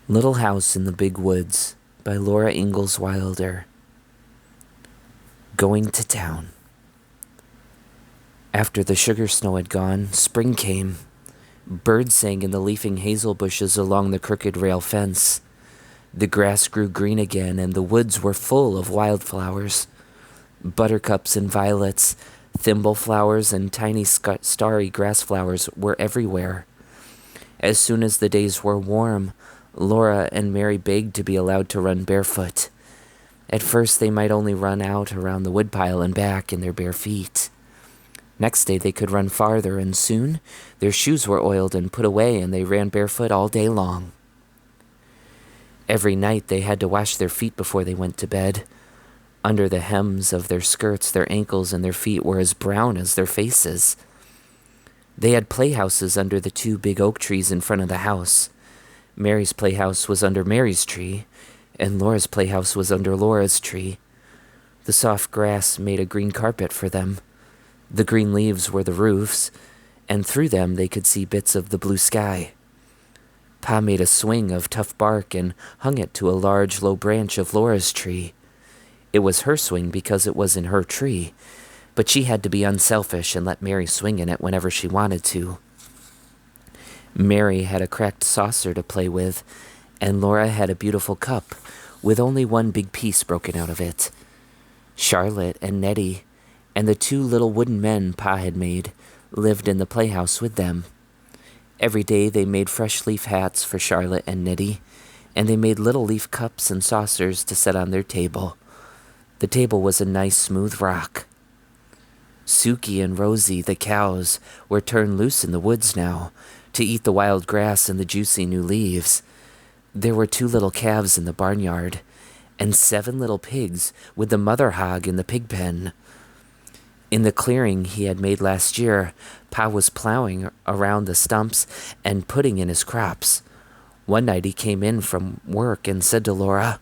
Little House in the Big Woods by Laura Ingalls Wilder. Going to town. After the sugar snow had gone, spring came. Birds sang in the leafing hazel bushes along the crooked rail fence. The grass grew green again, and the woods were full of wildflowers. Buttercups and violets, thimble flowers, and tiny starry grass flowers were everywhere. As soon as the days were warm, Laura and Mary begged to be allowed to run barefoot. At first, they might only run out around the woodpile and back in their bare feet. Next day, they could run farther, and soon their shoes were oiled and put away, and they ran barefoot all day long. Every night, they had to wash their feet before they went to bed. Under the hems of their skirts, their ankles and their feet were as brown as their faces. They had playhouses under the two big oak trees in front of the house. Mary's playhouse was under Mary's tree, and Laura's playhouse was under Laura's tree. The soft grass made a green carpet for them. The green leaves were the roofs, and through them they could see bits of the blue sky. Pa made a swing of tough bark and hung it to a large, low branch of Laura's tree. It was her swing because it was in her tree, but she had to be unselfish and let Mary swing in it whenever she wanted to. Mary had a cracked saucer to play with, and Laura had a beautiful cup with only one big piece broken out of it. Charlotte and Nettie and the two little wooden men Pa had made lived in the playhouse with them. Every day they made fresh leaf hats for Charlotte and Nettie, and they made little leaf cups and saucers to set on their table. The table was a nice smooth rock. Suki and Rosie, the cows, were turned loose in the woods now to eat the wild grass and the juicy new leaves. There were 2 little calves in the barnyard, and 7 little pigs with the mother hog in the pig pen. In the clearing he had made last year, Pa was plowing around the stumps and putting in his crops. One night he came in from work and said to Laura,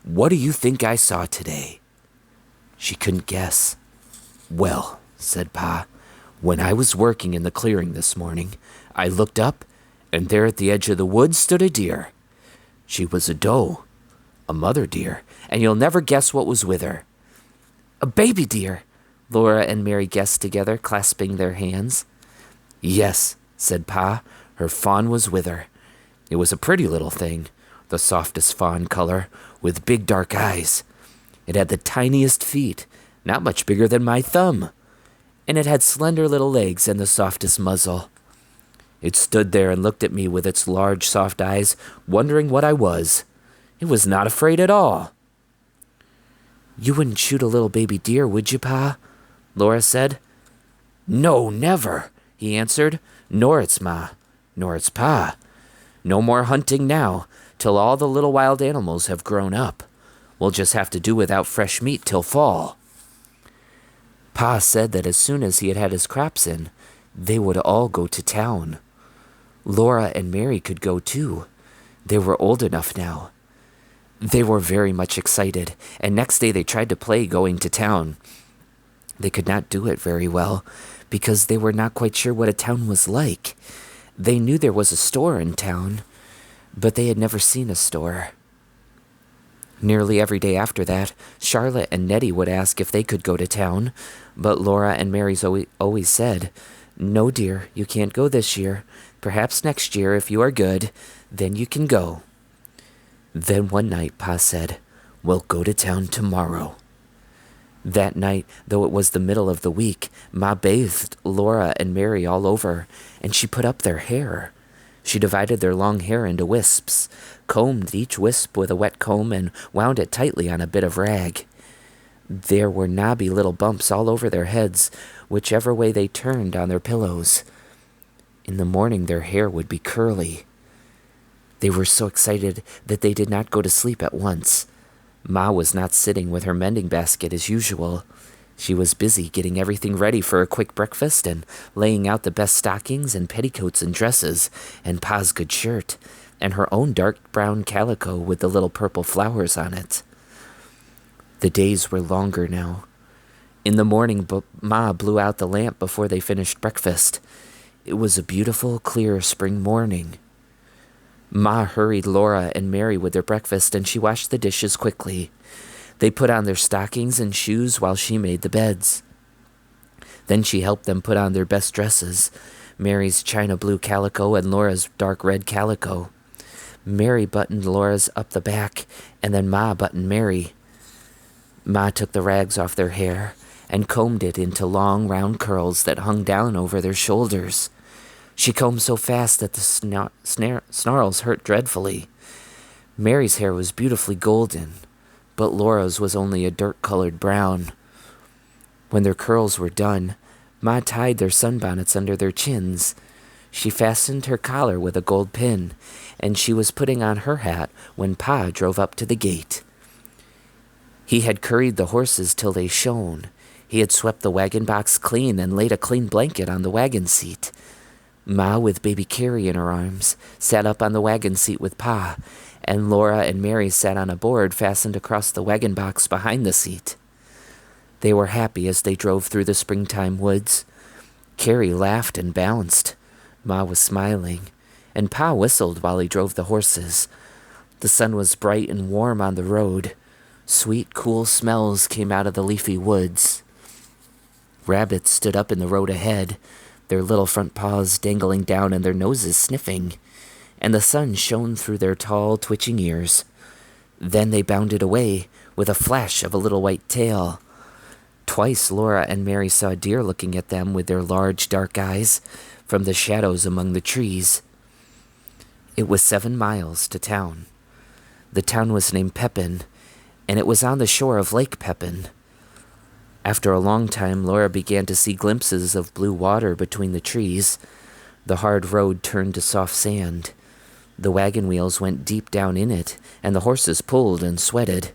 "What do you think I saw today?" She couldn't guess. "Well," said Pa, "when I was working in the clearing this morning, I looked up, and there at the edge of the woods stood a deer. She was a doe, a mother deer, and you'll never guess what was with her." "A baby deer," Laura and Mary guessed together, clasping their hands. "Yes," said Pa, "her fawn was with her. It was a pretty little thing, the softest fawn color, with big dark eyes. It had the tiniest feet, not much bigger than my thumb, and it had slender little legs and the softest muzzle. It stood there and looked at me with its large, soft eyes, wondering what I was. It was not afraid at all." "You wouldn't shoot a little baby deer, would you, Pa?" Laura said. "No, never," he answered. "Nor its ma, nor its pa. No more hunting now, till all the little wild animals have grown up. We'll just have to do without fresh meat till fall." Pa said that as soon as he had had his crops in, they would all go to town. Laura and Mary could go too. They were old enough now. They were very much excited, and next day they tried to play going to town. They could not do it very well, because they were not quite sure what a town was like. They knew there was a store in town, but they had never seen a store. Nearly every day after that, Charlotte and Nettie would ask if they could go to town, but Laura and Mary's always said, "No, dear, you can't go this year. Perhaps next year, if you are good, then you can go." Then one night, Pa said, "We'll go to town tomorrow." That night, though it was the middle of the week, Ma bathed Laura and Mary all over, and she put up their hair. She divided their long hair into wisps, combed each wisp with a wet comb, and wound it tightly on a bit of rag. There were knobby little bumps all over their heads, whichever way they turned on their pillows. In the morning, their hair would be curly. They were so excited that they did not go to sleep at once. Ma was not sitting with her mending basket as usual. She was busy getting everything ready for a quick breakfast and laying out the best stockings and petticoats and dresses and Pa's good shirt and her own dark brown calico with the little purple flowers on it. The days were longer now. In the morning, Ma blew out the lamp before they finished breakfast. It was a beautiful, clear spring morning. Ma hurried Laura and Mary with their breakfast, and she washed the dishes quickly. They put on their stockings and shoes while she made the beds. Then she helped them put on their best dresses, Mary's china blue calico and Laura's dark red calico. Mary buttoned Laura's up the back, and then Ma buttoned Mary. Ma took the rags off their hair and combed it into long, round curls that hung down over their shoulders. She combed so fast that the snarls hurt dreadfully. Mary's hair was beautifully golden, but Laura's was only a dirt-colored brown. When their curls were done, Ma tied their sunbonnets under their chins. She fastened her collar with a gold pin, and she was putting on her hat when Pa drove up to the gate. He had curried the horses till they shone. He had swept the wagon box clean and laid a clean blanket on the wagon seat. Ma, with baby Carrie in her arms, sat up on the wagon seat with Pa, and Laura and Mary sat on a board fastened across the wagon box behind the seat. They were happy as they drove through the springtime woods. Carrie laughed and bounced. Ma was smiling, and Pa whistled while he drove the horses. The sun was bright and warm on the road. Sweet, cool smells came out of the leafy woods. Rabbits stood up in the road ahead, their little front paws dangling down and their noses sniffing, and the sun shone through their tall, twitching ears. Then they bounded away with a flash of a little white tail. Twice Laura and Mary saw deer looking at them with their large, dark eyes from the shadows among the trees. It was 7 miles to town. The town was named Pepin, and it was on the shore of Lake Pepin. After a long time, Laura began to see glimpses of blue water between the trees. The hard road turned to soft sand. The wagon wheels went deep down in it, and the horses pulled and sweated.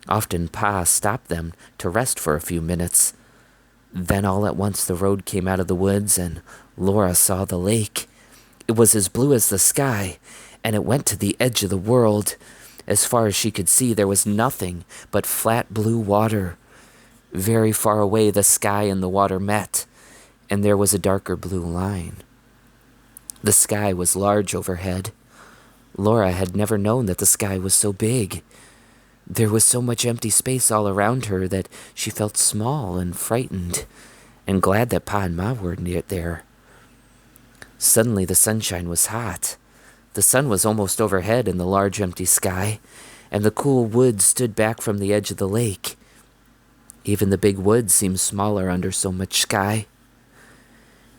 Often Pa stopped them to rest for a few minutes. Then all at once the road came out of the woods, and Laura saw the lake. It was as blue as the sky, and it went to the edge of the world. As far as she could see, there was nothing but flat blue water. Very far away, the sky and the water met, and there was a darker blue line. The sky was large overhead. Laura had never known that the sky was so big. There was so much empty space all around her that she felt small and frightened, and glad that Pa and Ma were near there. Suddenly the sunshine was hot. The sun was almost overhead in the large empty sky, and the cool woods stood back from the edge of the lake. Even the big woods seemed smaller under so much sky.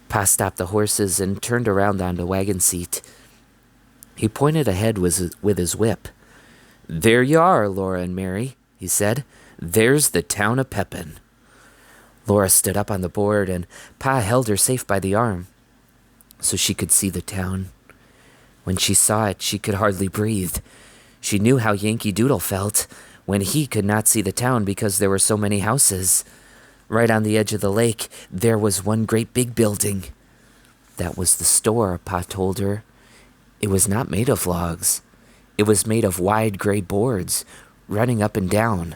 Pa stopped the horses and turned around on the wagon seat. He pointed ahead with his whip. "There you are, Laura and Mary," he said. "There's the town of Pepin." Laura stood up on the board, and Pa held her safe by the arm so she could see the town. When she saw it, she could hardly breathe. She knew how Yankee Doodle felt when he could not see the town because there were so many houses. Right on the edge of the lake, there was one great big building. That was the store, Pa told her. It was not made of logs. It was made of wide gray boards, running up and down.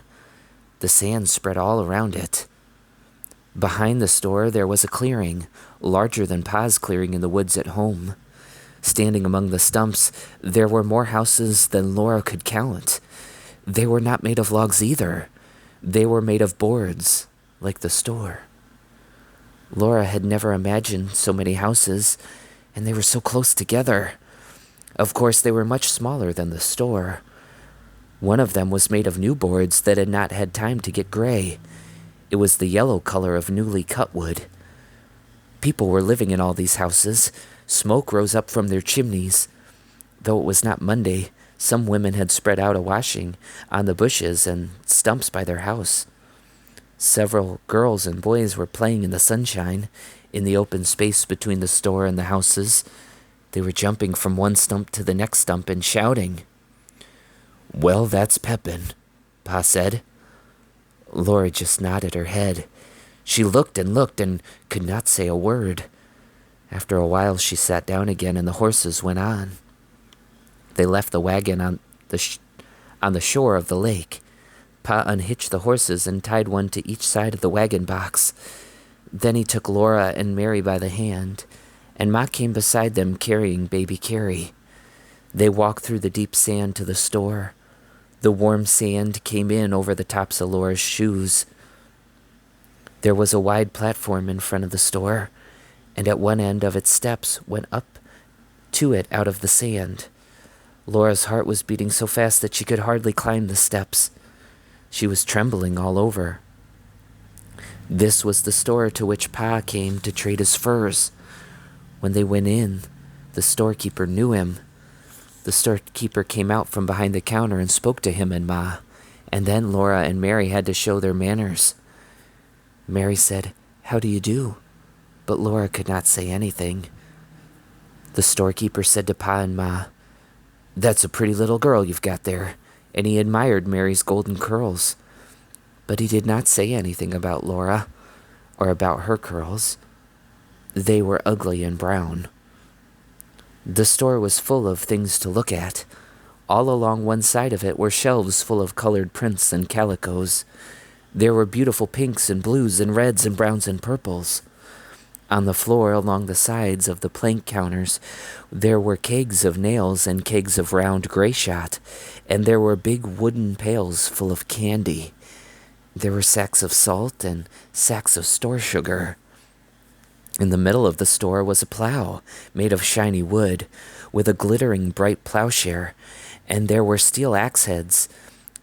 The sand spread all around it. Behind the store, there was a clearing, larger than Pa's clearing in the woods at home. Standing among the stumps, there were more houses than Laura could count. They were not made of logs either. They were made of boards, like the store. Laura had never imagined so many houses, and they were so close together. Of course, they were much smaller than the store. One of them was made of new boards that had not had time to get gray. It was the yellow color of newly cut wood. People were living in all these houses. Smoke rose up from their chimneys. Though it was not Monday, some women had spread out a washing on the bushes and stumps by their house. Several girls and boys were playing in the sunshine, in the open space between the store and the houses. They were jumping from one stump to the next stump and shouting. "Well, that's Pepin," Pa said. Laura just nodded her head. She looked and could not say a word. After a while, she sat down again, and the horses went on. They left the wagon on the shore of the lake. Pa unhitched the horses and tied one to each side of the wagon box. Then he took Laura and Mary by the hand, and Ma came beside them carrying baby Carrie. They walked through the deep sand to the store. The warm sand came in over the tops of Laura's shoes. There was a wide platform in front of the store, and at one end of its steps went up to it out of the sand. Laura's heart was beating so fast that she could hardly climb the steps. She was trembling all over. This was the store to which Pa came to trade his furs. When they went in, the storekeeper knew him. The storekeeper came out from behind the counter and spoke to him and Ma, and then Laura and Mary had to show their manners. Mary said, "How do you do?" But Laura could not say anything. The storekeeper said to Pa and Ma, "That's a pretty little girl you've got there," and he admired Mary's golden curls. But he did not say anything about Laura, or about her curls. They were ugly and brown. The store was full of things to look at. All along one side of it were shelves full of colored prints and calicos. There were beautiful pinks and blues and reds and browns and purples. On the floor along the sides of the plank counters, there were kegs of nails and kegs of round gray shot, and there were big wooden pails full of candy. There were sacks of salt and sacks of store sugar. In the middle of the store was a plow made of shiny wood with a glittering bright plowshare, and there were steel axe heads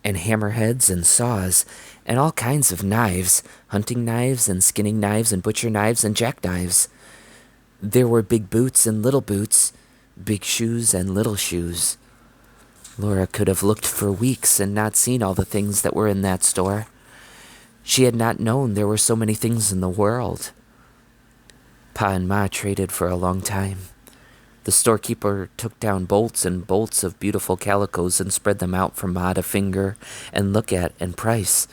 and hammerheads and saws and all kinds of knives, hunting knives and skinning knives and butcher knives and jackknives. There were big boots and little boots, big shoes and little shoes. Laura could have looked for weeks and not seen all the things that were in that store. She had not known there were so many things in the world. Pa and Ma traded for a long time. The storekeeper took down bolts and bolts of beautiful calicos and spread them out for Ma to finger and look at and price.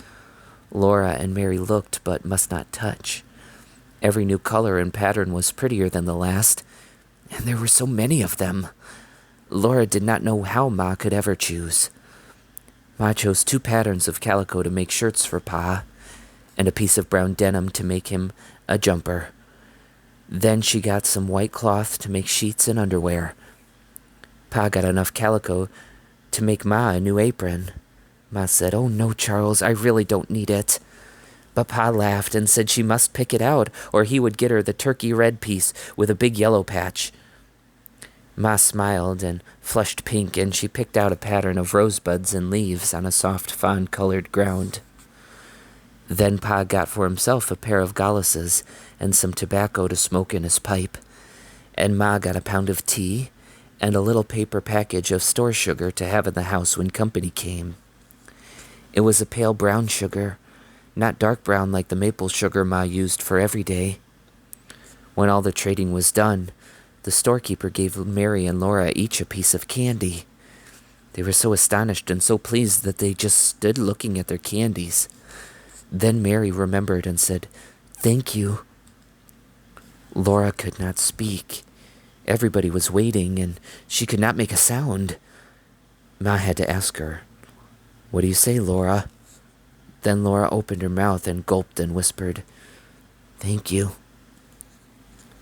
Laura and Mary looked but must not touch. Every new color and pattern was prettier than the last, and there were so many of them. Laura did not know how Ma could ever choose. Ma chose 2 patterns of calico to make shirts for Pa, and a piece of brown denim to make him a jumper. Then she got some white cloth to make sheets and underwear. Pa got enough calico to make Ma a new apron. Ma said, "Oh no, Charles, I really don't need it." But Pa laughed and said she must pick it out, or he would get her the turkey red piece with a big yellow patch. Ma smiled and flushed pink, and she picked out a pattern of rosebuds and leaves on a soft fawn-colored ground. Then Pa got for himself a pair of goloshes and some tobacco to smoke in his pipe, and Ma got a pound of tea and a little paper package of store sugar to have in the house when company came. It was a pale brown sugar, not dark brown like the maple sugar Ma used for every day. When all the trading was done, the storekeeper gave Mary and Laura each a piece of candy. They were so astonished and so pleased that they just stood looking at their candies. Then Mary remembered and said, "Thank you." Laura could not speak. Everybody was waiting, and she could not make a sound. Ma had to ask her, "What do you say, Laura?" Then Laura opened her mouth and gulped and whispered, "Thank you."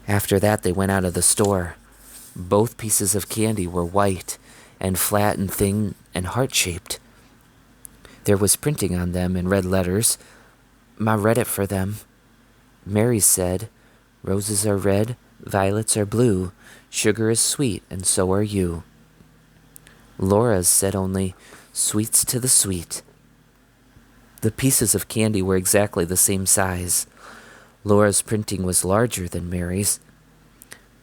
After that, they went out of the store. Both pieces of candy were white and flat and thin and heart-shaped. There was printing on them in red letters. Ma read it for them. Mary said, "Roses are red, violets are blue, sugar is sweet, and so are you." Laura's said only, "Sweets to the sweet." The pieces of candy were exactly the same size. Laura's printing was larger than Mary's.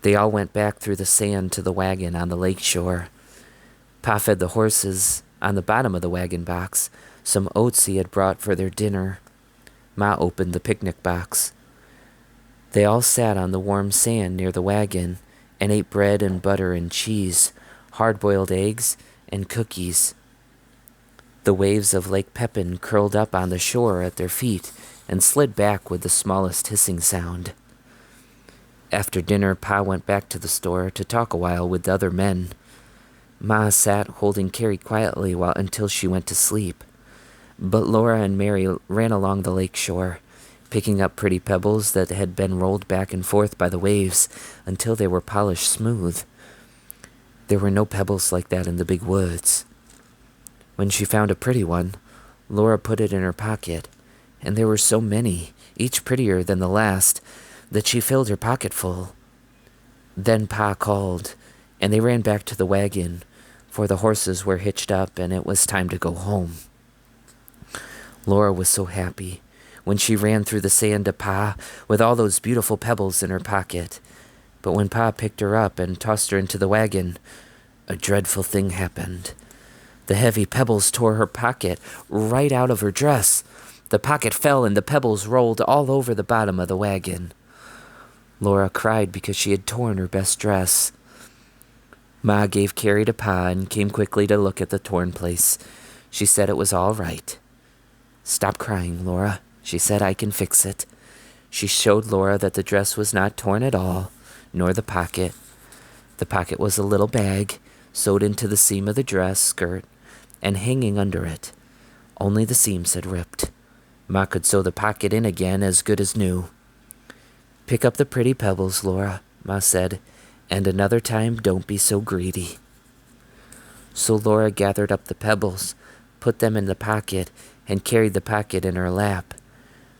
They all went back through the sand to the wagon on the lake shore. Pa fed the horses on the bottom of the wagon box some oats he had brought for their dinner. Ma opened the picnic box. They all sat on the warm sand near the wagon and ate bread and butter and cheese, hard-boiled eggs, and cookies. The waves of Lake Pepin curled up on the shore at their feet and slid back with the smallest hissing sound. After dinner, Pa went back to the store to talk a while with the other men. Ma sat holding Carrie quietly until she went to sleep. But Laura and Mary ran along the lake shore, picking up pretty pebbles that had been rolled back and forth by the waves until they were polished smooth. There were no pebbles like that in the big woods. When she found a pretty one, Laura put it in her pocket, and there were so many, each prettier than the last, that she filled her pocket full. Then Pa called, and they ran back to the wagon, for the horses were hitched up and it was time to go home. Laura was so happy when she ran through the sand to Pa with all those beautiful pebbles in her pocket. But when Pa picked her up and tossed her into the wagon, a dreadful thing happened. The heavy pebbles tore her pocket right out of her dress. The pocket fell and the pebbles rolled all over the bottom of the wagon. Laura cried because she had torn her best dress. Ma gave Carrie to Pa and came quickly to look at the torn place. She said it was all right. "Stop crying, Laura," she said. "I can fix it." She showed Laura that the dress was not torn at all, nor the pocket. The pocket was a little bag sewed into the seam of the dress skirt and hanging under it. Only the seams had ripped. Ma could sew the pocket in again as good as new. "Pick up the pretty pebbles, Laura," Ma said, "and another time don't be so greedy." So Laura gathered up the pebbles, put them in the pocket, and carried the pocket in her lap.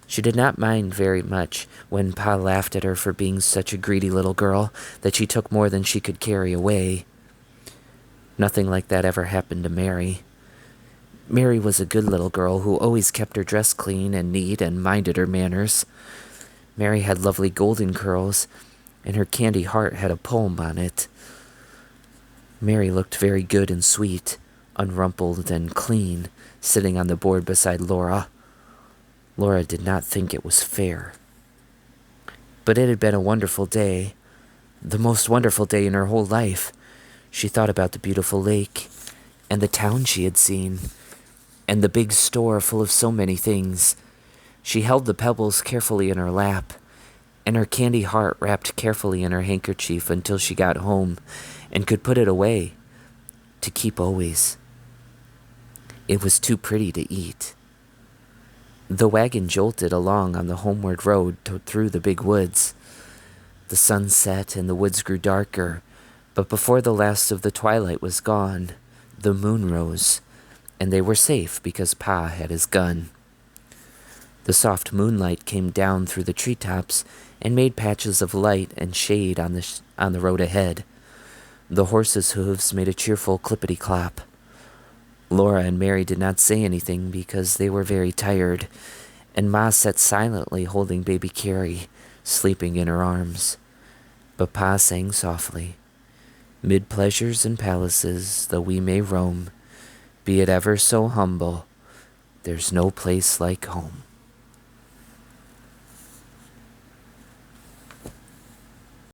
She did not mind very much when Pa laughed at her for being such a greedy little girl that she took more than she could carry away. Nothing like that ever happened to Mary. Mary was a good little girl who always kept her dress clean and neat and minded her manners. Mary had lovely golden curls, and her candy heart had a poem on it. Mary looked very good and sweet, unrumpled and clean, sitting on the board beside Laura. Laura did not think it was fair. But it had been a wonderful day, the most wonderful day in her whole life. She thought about the beautiful lake, and the town she had seen, and the big store full of so many things. She held the pebbles carefully in her lap, and her candy heart wrapped carefully in her handkerchief until she got home and could put it away to keep always. It was too pretty to eat. The wagon jolted along on the homeward road through the big woods. The sun set and the woods grew darker, but before the last of the twilight was gone, the moon rose, and they were safe because Pa had his gun. The soft moonlight came down through the treetops and made patches of light and shade on the road ahead. The horses' hooves made a cheerful clippity-clop. Laura and Mary did not say anything because they were very tired, and Ma sat silently holding baby Carrie, sleeping in her arms. But Pa sang softly, "Mid pleasures and palaces, though we may roam, be it ever so humble, there's no place like home."